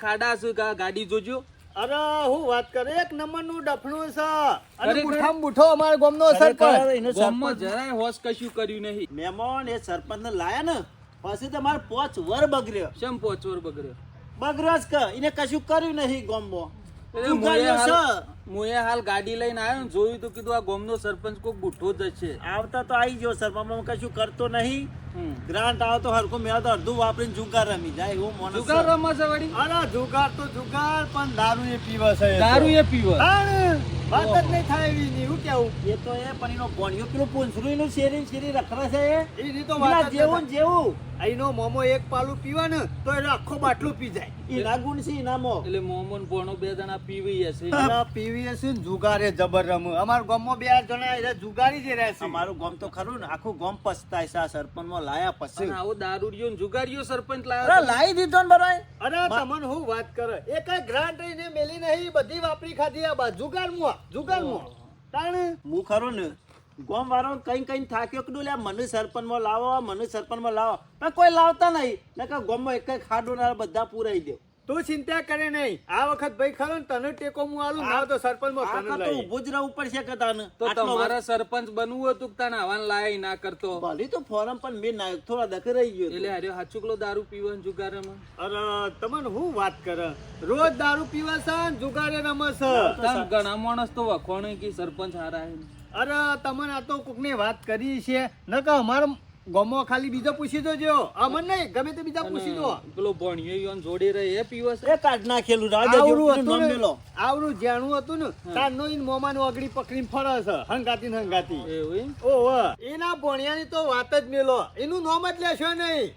ખાડા છે કે આ ગાડી જોજો. અરે હું વાત કરે એક નંબર નું ડફણું છે. અને ખરેખર? બુઠામ બુઠો અમારા ગામનો સરપંચ. ખરેખર એને ગામમાં સરપંચ જરાય હોશ કશું કર્યું નહીં. મહેમાન એ સરપંચ ને લાયા ને પછી તમારે 5 વર બગડ્યો. શેમ પોચોર બગડ્યો? બગડ્યો જ કે એને કશું કર્યું નહીં ગામમાં. એટલે મુએ હાલ ગાડી લઈને આવ્યો ને જોયું તો કીધું આ ગામનો સરપંચ કોક બુઠ્ઠો જ છે. આવતા તો આવી ગયો સરપંચ કશું કરતો નહીં. ગ્રાન્ટ આવે તો હરખું મેળા તો અડધું વાપરીને જુગાર રમી જાય એવું માણસ છે. જુગાર રમે છે વળી? અરે જુગાર તો જુગાર પણ દારૂ એ પીવે છે. દારૂ એ પીવે? તાણ વાત જ નહીં થાય એવી નહીં. હું કેવું એ તો એ પણ એનો ભણ્યો પેલું પૂંછરું એનું શેરી રખડે છે એ. એની તો પેલા વાત જ જેવું નહીં. ને જેવું અહીંનો મોમો એક પાલું પીવે ને તો એને આખો બાટલો પી જાય. એના ગુણ છે એનામાં. એટલે મોમન ભણો 2 જણા પીવી હશે. અરે પીવી હશે ને જુગારે જબર રમે. અમારા ગામમાં 2 જણા એટલે જુગારી જ રહે છે. અમારું ગામ તો ખરું ને આખું ગામ પછતાય છે આ સરપંચમાં લાયા પછી. અને આવો દારૂડિયો ને જુગારીયો સરપંચ અરે લાવ્યો. લાવી દીધો ને બરાબર. અરે તમને હું વાત કરે એ કઈ ગ્રાન્ટ રહીને મેલી નહીં. બધી વાપરી ખાધી આ બા જુગારમાં તાણ હું ખરો ને ગામ વાળો કઈ થાક્યો કે લે મને સરપંચમાં લાવો પણ કોઈ લાવતા નહીં. નકર ગામમાં એક ખાડો ના બધા પૂરાઈ દે. તું ચિંતા કરે નહીં. આ વખત ભાઈ ખરો ને તને ટેકો હું આલું ના તો સરપંચમાં આ તને તો લઈ. ઊભું જ રહેવું પડશે કે તાને. તો આટલો તમારા સરપંચ બનવું હતું કે તને આવાન લાય ના કરતો. ભલી તો ફોરમ પણ મેં નાખ્યો થોડા દખે રહી ગયો. એટલે હાર્યો હાચુકલો દારૂ પીવે ને જુગારમાં. અરે તમને હું વાત કરે રોજ દારૂ પીવા છે ને જુગારે રમે છે. તામ ઘણા માણસ તો વખોણે કે સરપંચ હારા હે. અરે તમને આ તો કોકની વાત કરી છે ન કે અમારા ગામમાં ખાલી બીજો પૂછી દોજો. અમને નહીં ગમે તે બીજા પૂછી દો. પેલો ભણ્યો ઈયોને જોડે રહે એ પીવે છે. એ કાઢ નાખેલું રાહ દેજો. આવરું એનું હતું નામ ને મેલો. આવરું જાણું હતું ને તારનો ઈન મોમાનો અગડી પકડીને ફરે છે હંગાતી. એવું એમ? ઓહો એના ભણ્યાની તો વાત જ મેલો. એનું નામ જ લેશો નહીં.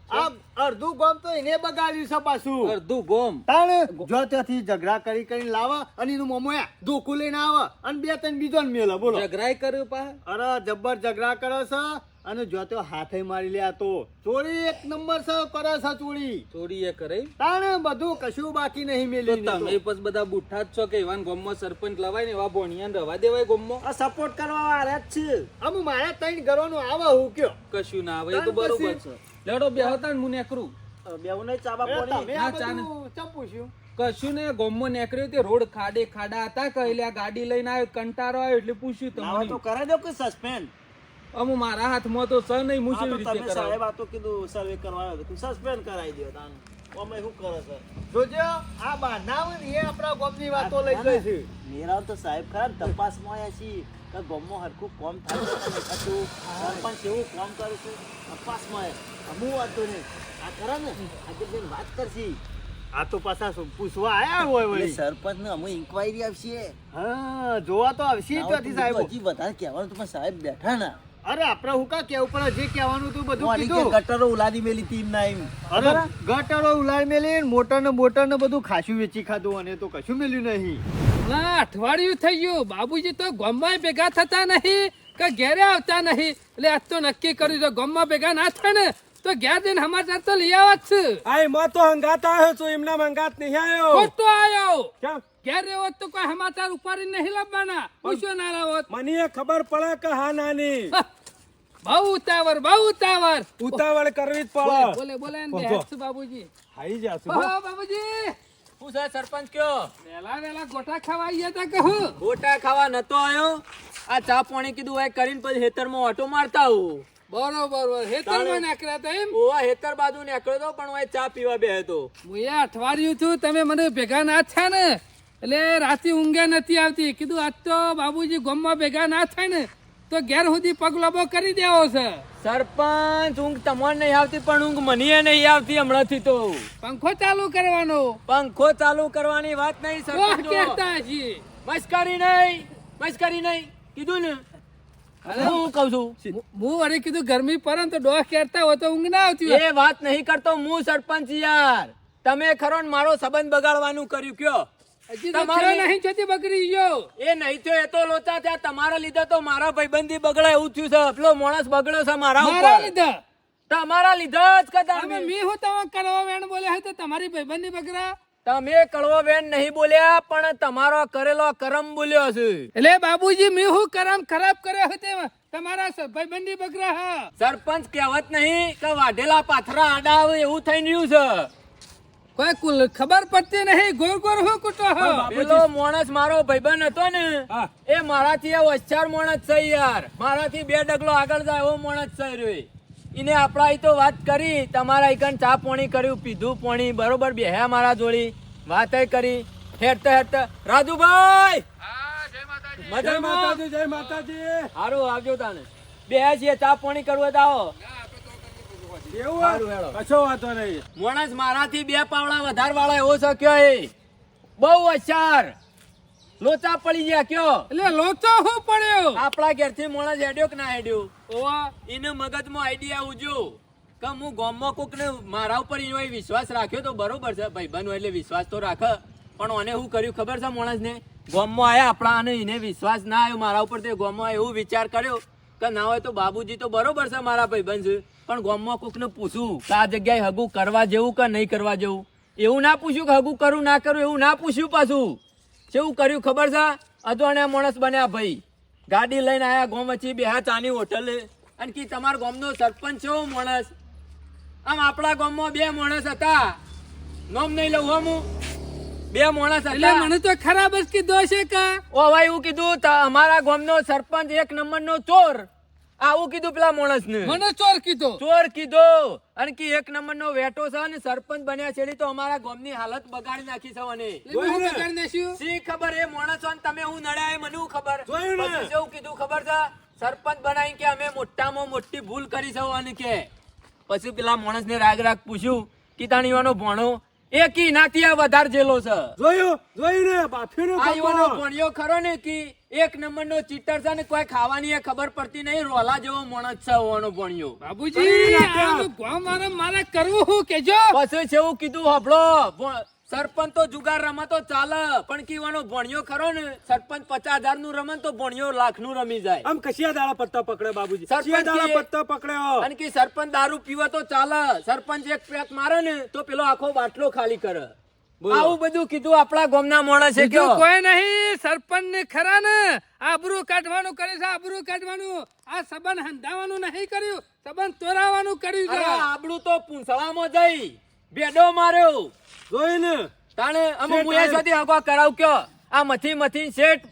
આ અડધું ગામ તો એને બગાડ્યું છે પાછું. અડધું ગોમ તાણ જો ત્યાંથી ઝઘડા કરી લાવે અને એનું મોમોયા ધોકું લઈને આવે અને બે ત્રણ બીજો ને મેલે બોલો. ઝઘરાય કર્યું પા અરે જબ્બર ઝઘડા કરે છે અને જો તો હાથે મારી લે તો ચોરી એક નંબર છે કરે છે ચોરી. ચોરી એ કરે તાણ બધું કશું બાકી નહીં તો મેલી તમે પછી બધા બુઠ્ઠા જ છો કે એવાન ગામમાં સરપંચ લવાય ને એવા ભોણિયાને રવા દેવાય ગામમાં? આ સપોર્ટ કરવા વાળા જ છે. આમ મારા ત્રણ ઘરોનું આવે હું કયો કશું ના આવે એ તો બરોબર છે. લેડો બેહતા ને હું નેકરું. બેઉને ચાબા પોણી ના, ચા ને. ચમ પૂછ્યું કશું ને ગામમાં નેકર્યું તે રોડ ખાડા હતા કે એટલે આ ગાડી લઈને આવ્યો કંટાળો આવ્યો એટલે પૂછ્યું આવા તો તમને. કરાઈ દો કે સસ્પેન્ડ. અમુ મારા હાથમાં તો સર નહીં હું આ તો કેવી રીતે તમે સાહેબ કરાવું? આ તો કીધું સર્વે કરવા આવ્યો તો સસ્પેન્ડ કરાવી દો તાન. ઓમે શું કરે છે જોજો આ બાનાવ ને એ આપણા ગામની વાતો લઈ ગઈ છે. મેરા તો સાહેબ ખરા તપાસમાં આયા છીએ કે ગામમાં હરખું કોમ થાય છે કે નહીં થતું. સરપંચ એવું કોમ કરે છે તપાસમાં આયા અમુ વાતો ને આ કરે ને આજે બેન વાત કરશી. આ તો પાછા પૂછવા આયા હોય વળી. સરપંચ ને અમે ઇન્ક્વાયરી આવશે. હા જોવા તો આવશે ત્યાંથી સાહેબ. હજી વધારે કહેવાનું તો પણ સાહેબ બેઠા ના અરે આપણે હું કા કેવું પડે જે કહેવાનું હતું બધું વાળી કે કીધું. ગટરો ઉલાદી મેલી ટીમ ના એમ. અરે ગટરો ઉલાડ મેલી મોટર ને બધું ખાસું વેચી ખાધું અને તો કશું મેલ્યું નહીં. ના અઠવાડિયું થઈ ગયું બાબુજી તો ગામમાં ભેગા થતા નહીં કે ઘેરે આવતા નહીં એટલે આજ તો નક્કી કર્યું છે ગામમાં ભેગા ના થાય ને તો ઘેર જઈને સમાચાર તો લઈ આવવા જ છે. આ એમાં તો હંગાત આવ્યો છું, એમના હંગાત નહીં આવ્યો. ખોટો આવ્યો કેમ? ઘેર રહેવો તો કોઈ સમાચાર ઉપાડી નહીં લાવવાના પૂછ્યો ના લાવત. મને એ ખબર પડે કે હા નાની બહુ ઉતાવળ ઉતાવળ કરવી જ પડે. બોલે બોલે ને પહોંચો. બેઠ છું બાબુજી. ખાઈ જાશું ઓહો, હો. બાબુજી શું છે સરપંચ કયો? વેલા ગોટા ખાવા આવ્યા તા કહું. ગોટા ખાવા નતો આવ્યો. આ ચા પાણી કીધું હોય કરીને પછી હેતરમાં ઓટો મારતા હું. બરોબર હેતરમાં નાખ્યા તા એમ. ઓવા હેતર બાજુ નીકળ્યો તો પણ ઓય ચા પીવા બેહ્યો તો. હું એ અઠવાડિયું છું તમે મને ભેગા ના થયા ને એટલે રાતે ઊંઘે નથી આવતી. કીધું આજ તો બાબુજી ગામમાં ભેગા ના થાય ને તો ઘેર સુધી પગલાબો કરી દેવો છે. સરપંચ ઊંઘ તમને નહીં આવતી પણ ઊંઘ મને નહીં આવતી હમણાંથી તો. પંખો ચાલુ કરવાનો પંખો ચાલુ કરવાની વાત નહીં કોણ સરપંચ. કહેતા છીએ? મસ્કરી નહીં કીધું ને. હું કહું છું હું વળી કીધું ગરમી પડે ને તો ડોહ કેરતા હોય તો ઊંઘ ના આવતી હોય. એ વાત નહીં કરતો હું સરપંચ યાર. તમે ખરો ને મારો સંબંધ બગાડવાનું કર્યું કયો? હજી તો તમારી- થયો નહીં છતી બગડી ગયો. એ નહીં થયો એ તો લોચા થયા તમારા લીધે તો મારા ભાઈબંધી બગડે એવું થયું છે. પેલો માણસ બગડ્યો છે મારા મારા ઉપર. લીધા તમારા લીધે જ કદાચ તમે મી હું તમે કરવા વેણ બોલ્યા હોય તો તમારી ભાઈબંધી બગડા. તમે કડવો બેન નહીં બોલ્યા પણ તમારો કરેલો કરમ બોલ્યો છે. એટલે બાબુજી મી હું કરમ ખરાબ કર્યો હોય તે તમારા ભાઈબંધી બગડા હા. સરપંચ કહેવત નહીં કે વાઢેલા પાથરા આડા આવે એવું થઈ રહ્યું છે. કોઈ કુલ ખબર પડતી નહીં ગોર હું કુટો હો. પેલો માણસ મારો ભાઈબંધ હતો ને હા. એ મારાથી એ હોશિયાર માણસ છે યાર. મારાથી 2 ડગલો આગળ જાય એવો માણસ છે રે. એને આપણા ઈ તો વાત કરી તમારા ઈકન ચા પાણી કર્યું પીધું પાણી બરોબર બેહ્યા મારા જોડી વાતે કરી હેરતા રાજુભાઈ જય મજામાં? માતાજી, જય માતાજી. હારું આવજો તાને. બેહ્યા છીએ ચા પાણી કરવું હોય તો આવો. એવું સારું, હોય? હેડો. કશો વાંધો નહીં. માણસ મારાથી 2 પાવડા વધારે વાળા એવો છે કયો એ બહુ હોશિયાર. લોચા પડી ગયા કયો? એટલે લોચો હું પડ્યો. આપણા ઘેરથી માણસ હેડ્યો કે ના હેડ્યો? ઓવા એને મગજમાં આઈડિયા ઉજ્યો કે હું ગામમાં કોકને મારા ઉપર એનો વિશ્વાસ રાખ્યો તો બરોબર છે ભાઈબંધ હોય એટલે વિશ્વાસ તો રાખે પણ ઓને શું કર્યું ખબર છે માણસને? ગામમાં આયા આપણા અને એને વિશ્વાસ ના આવ્યો મારા ઉપર તે ગામમાં એવું વિચાર કર્યો કે ના હોય તો બાબુજી તો બરોબર છે મારા ભાઈબંધ છે પણ ગામમાં કોકને પૂછું કે આ જગ્યાએ હગું કરવા જેવું કે નહીં કરવા જેવું. એવું ના પૂછ્યું કે હગું કરું ના કરું એવું ના પૂછ્યું પાછું. કેવું કર્યું ખબર છે? અજવાણ્યા માણસ બન્યા ભાઈ. ગાડી લઈને આયા ગામ વચ્ચે બેહા ચાની હોટલે અને કે તમારા ગામનો સરપંચ છે હો માણસ. આમ આપણા ગામમાં 2 માણસ હતા નામ નહીં લઉં હો હું. 2 માણસ એટલે હતા. મને તો ખરાબ જ કીધો છે કે ઓ ભાઈ એવું કીધું અમારા ગામનો સરપંચ 1 નંબરનો ચોર. આવું કીધું પેલા માણસને. મને ચોર કીધો. ચોર કીધો અને કે 1 નંબરનો વેટો છે અને સરપંચ બન્યા છેડી તો અમારા ગામની હાલત બગાડી નાખી છે અને એટલે મેં હું બગાડી નાખ્યું? શી ખબર એ માણસો ને તમે હું નડાય મને હું ખબર. જોયું ને? પછી શું કીધું ખબર છે? સરપંચ બનાવી કે અમે મોટામાં મોટી ભૂલ કરી છે અને કે પછી પેલા માણસ ને રાગ પૂછ્યું કે તાણીવાનો ભણો એ કી નાથી વધારે જેલો છે. જોયું ને બાફીનું આ યુવાનો કપડું. ભણ્યો ખરો ને કે એક નંબરનો ચીટર છે ને કોઈ ખાવાની એ ખબર પડતી નહીં, રોલા જેવો માણસ છે હોવાનો ભણ્યો. બાબુજી આ ગામ મારે કરવું હું કેજો. પછી છેવું કીધું હાંભળો, સરપંચ તો જુગાર રમે તો ચાલે, પણ કીવાનો ભણ્યો ખરો ને, સરપંચ 50,000 નું રમે તો ભણ્યો લાખ નું રમી જાય. આમ કશિયા દાડા પત્તા પકડે બાબુજી, સરપંચ કશિયા દાડા એ- પત્તા પકડ્યો. અને કે સરપંચ દારૂ પીવે તો ચાલે, સરપંચ એક પેક મારે ને તો પેલો આખો બાટલો ખાલી કરે. આવું બધું કીધું આપણા ગામના માણસે. બીજું કયો કોઈ નહીં, સરપંચ ને ખરા ને આબરૂ કાઢવાનું કરે છે, આબરૂ કાઢવાનું. આ સંબંધ હંધાવાનું નહીં કર્યું, સંબંધ તોરાવાનું કર્યું અરે છે. આબડું તો પૂંછવામાં જઈ ભેડો માર્યો જોઈને તાણે અમે મુએ સુધી હગો કરાવ કયો. આ મથી શેઠ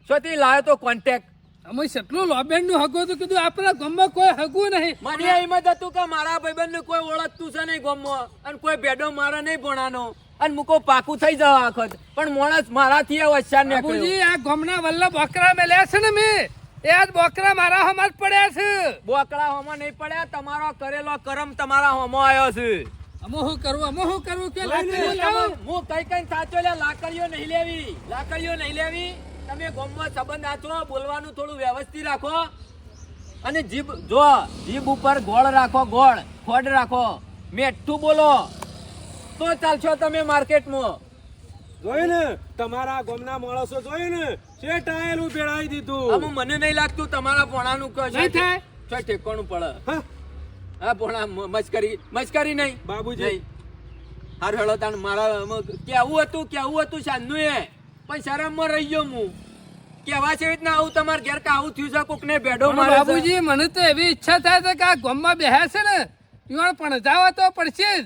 સુધી લાયો તો કોન્ટેક્ટ. અમે કેટલું લોબેન નું હગું હતું, કીધું આપણા ગામમાં કોઈ હગું નહીં. મને એમ જ હતું કે મારા ભાઈબંધ કોઈ ઓળખતું છે નહીં ગામમાં, અને કોઈ ભેડો મારા નહીં ભણાનો, અને મુકો પાકું થઈ જવા આખત. પણ માણસ મારાથી એ વચ્ચાર નીકળ્યો. બાબુજી આ ગામના વલ્લભ બોકરા મેલ્યા છે ને મેં, એ આજ બોકરા મારા હમાર પડ્યા છે. બોકડા હોમાં નહીં પડ્યા, તમારો કરેલો કરમ તમારા હોમાં આવ્યો છે. અમો શું કરવું કે લાકડી લાવો. હું કઈ સાચો લે, લાકડીઓ નહીં લેવી. તમે ગામમાં સંબંધ આચરો, બોલવાનું થોડું વ્યવસ્થિત રાખો, અને જીભ ઉપર ગોળ રાખો, ખોડ રાખો, મેઠું બોલો તો ચાલશો તમે માર્કેટમાં. જોઈને તમારા ગામના માણસો જોઈને શેઠ આયેલું ભેળાઈ દીધું. આમાં મને નહીં લાગતું તમારા પોણાનું નહીં થાય. ઠેકોણું પડે. હા, હા પોણા મસ્કરી નહીં બાબુજી. હારું હેળો તાણ મારા કેવું હતું સાંજનું એ, પણ શરમમાં રહી ગયો હું. કેવા છે રીતના આવું તમારા ઘેર કે આવું થયું છે, કોકને ભેડો પણ મારે છે. બાબુજી મને તો એવી ઈચ્છા થાય છે કે આ ગામમાં બેહ્યા છે ને ઈવણ પણ જાવા તો પડશે જ.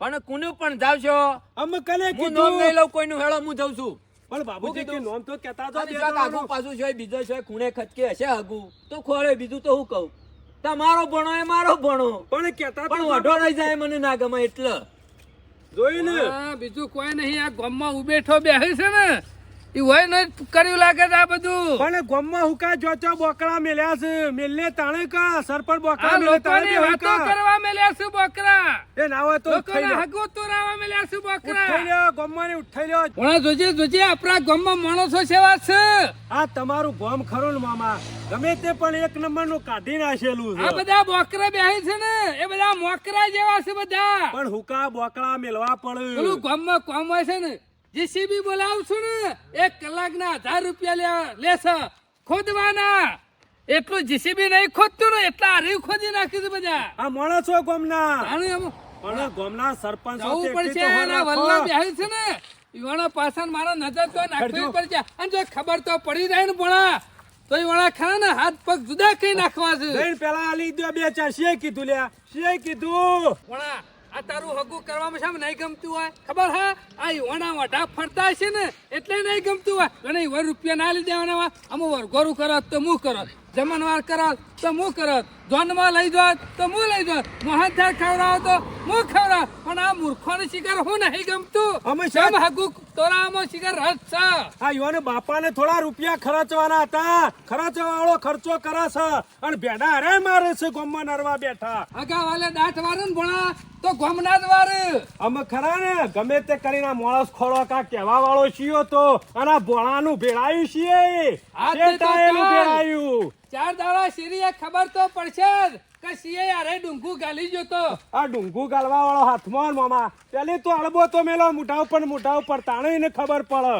પણ કોનું પણ જાવશો, અમે કને હું નોમ નહીં કીધું લઉં કોઈનું, હેળો હું જઉં છું. પણ બાબુજી કે નોમ તો કહેતા તો અને બે શાક આગું જણાનું. પાછું છે, બીજો છે ખૂણે ખચકે હશે આગું તો ખોરે, બીજું તો હું કહું. તમારો ભણો એ મારો ભણો, પણ કહેતા પણ તો વઢો રહી જાય મને ના ગમે એટલે. જોઈને હા, બીજું કોઈ નહીં. આ ગામમાં ઉભેઠો બેહી છે ને ઈ હોય ને કર્યું લાગે છે આ બધું. પણ ગામમાં હુકા જોચો બોકડા મેલ્યા છે, મેલને તાણે કા સરપંચ બોકડા આ મેલે તાણે લોકોની બેહી વાતો કા. કરવા મેલ્યા છે બોકરા. એ ના હોય તો ઉઠાઈ લોકોના લ્યો. હગો તોરાવા મેલ્યા છે ઉઠાઈ બોકરા. લ્યો, ગામમાં ને ઉઠાઈ લ્યો. પણ જોજે આપણા ગામમાં માણસો સેવા છે. આ તમારું ગામ ખરું ને મામા, ગમે તે પણ એક નંબર નું કાઢી નાખેલું આ છે. બધા બોકરા બેહી છે ને એ બધા મોકરા જેવા છે બધા. પણ હુકા બોકડા મેલવા પેલું પડે. ગામમાં કામ હોય છે ને, જીસીબી બોલાવશું ને 1 કલાકના 1000 રૂપિયા લેશે ખોદવાના. એટલું જીસીબી નહીં ખોદતું ને એટલા હારી ખોદી નાખ્યું છે બધા. આ માણસો ગામના, આનું એમ પણ ગામના સરપંચ જવું પડશે. એના વલ્લા બેહી છે ને ઈવાના પાછળ મારા નજર તો નાખવી પડશે. અને જો ખબર તો પડી જાય ને ભણા તો ઈવાના ખરા ને હાથ પગ જુદા કઈ નાખવા છે. લઈને પેલા આલી દો 2-4. શેય કીધું લ્યા, શેય કીધું. ભણા આ તારું હગું કરવામાં શામ નહીં ગમતું હોય ખબર? હા, આ ઈવાના વઢા ફરતા હશે ને એટલે નહીં ગમતું હોય. ઘણા ઈવન રૂપિયા ના લઈ દેવાના હોય. અમુક વરઘોરું કરત તો હું કરત, જમણવાર કરત તો હું કરત, જોનમાં લઈ જાત તો હું લઈ જાત, મોહનથાળ ખવડાવો તો હું ખવડાવ. પણ આ મૂર્ખોનો શિકાર હું નહીં ગમતું. અમે શામ હગું તોરામાં શિકાર રસ છે. આ યુવાને બાપાને થોડા રૂપિયા ખર્ચવાના હતા, ખર્ચવા વાળો ખર્ચો કરે છે અને ભેડા હરે મારે છે ગામમાં નરવા બેઠા. આગા વાલે દાંત વારે ને ભણા તો ગોમના જ વારે. અમે ખરા ને ગમે તે કરીને આ માણસ ખોળો કા કહેવા વાળો છીએ તો, અને આ ભોળાનું ભેળાયું છીએ. આ તે શેઠ તો આયેલું કાલ. ભેળાયું. 4 દાડા શેરીએ ખબર તો પડશે જ કે સીએ યારે ડુંગું ગાલી જતો. આ ડુંગુ ગાલવા વાળો હાથમાં મામા પેલી તો અડબો તો મેલો મોઢા ઉપર તાણે એને ખબર પડે.